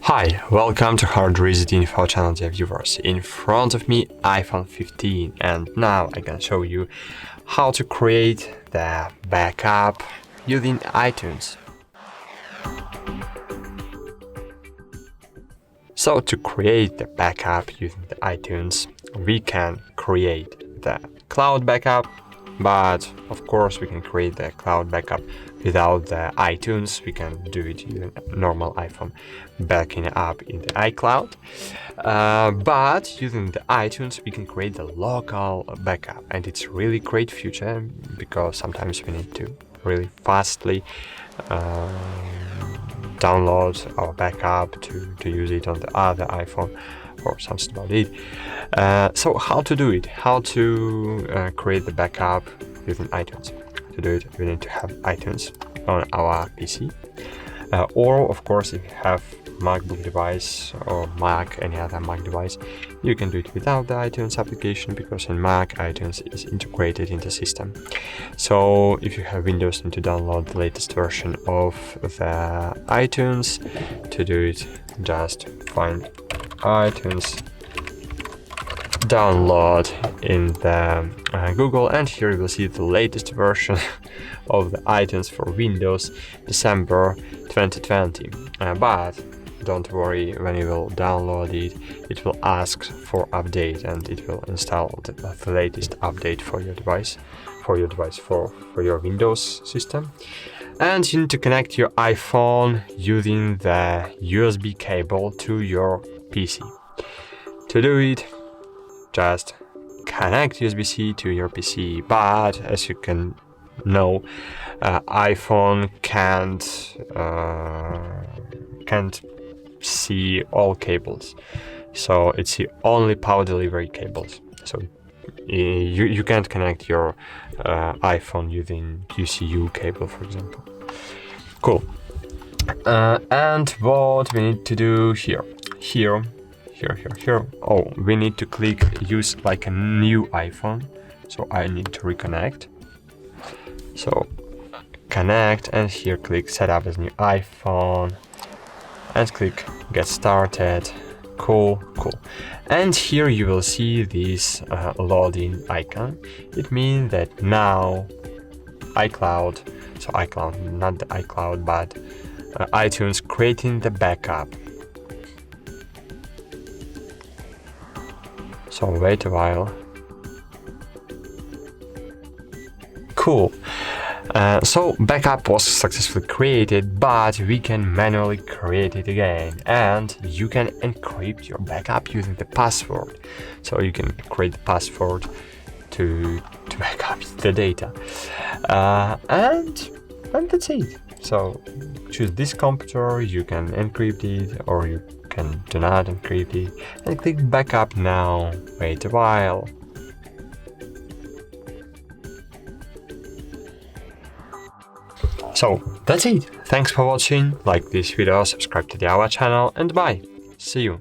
Hi, welcome to HardReset.Info channel, dear viewers. In front of me, iPhone 15, and now I can show you how to create the backup using iTunes. So to create the backup using the iTunes, we can create the cloud backup, but of course we can create the cloud backup without the iTunes. We can do it using a normal iPhone, backing up in the iCloud. But using the iTunes, we can create the local backup, and it's really great feature because sometimes we need to really fastly download our backup to use it on the other iPhone or something about it. So how to do it? How to create the backup using iTunes? To do it, we need to have iTunes on our PC, or of course, if you have MacBook device or Mac, any other Mac device, you can do it without the iTunes application, because in Mac, iTunes is integrated in the system. So if you have Windows, you need to download the latest version of the iTunes. To do it, just find iTunes, download in the Google, and here you will see the latest version of the iTunes for Windows, December 2020. But don't worry, when you will download it, it will ask for update, and it will install the latest update for your device, for your Windows system. And you need to connect your iPhone using the USB cable to your PC. To do it, just connect USB-C to your PC, but as you can know, iPhone can't see all cables, so it's the only power delivery cables. So you can't connect your iPhone using UCU cable, for example. Cool. And what we need to do here. Oh, we need to click use like a new iPhone. So I need to reconnect. So connect, and here click set up as new iPhone, and click get started. Cool. And here you will see this loading icon. It means that now iCloud, not the iCloud, but iTunes creating the backup. So wait a while. Cool. So backup was successfully created, but we can manually create it again, and you can encrypt your backup using the password. So you can create the password to back up the data, and that's it. So choose this computer, you can encrypt it, or you can do not encrypt it, and click backup now. Wait a while. So that's it. Thanks for watching. Like this video, subscribe to our channel, and bye. See you.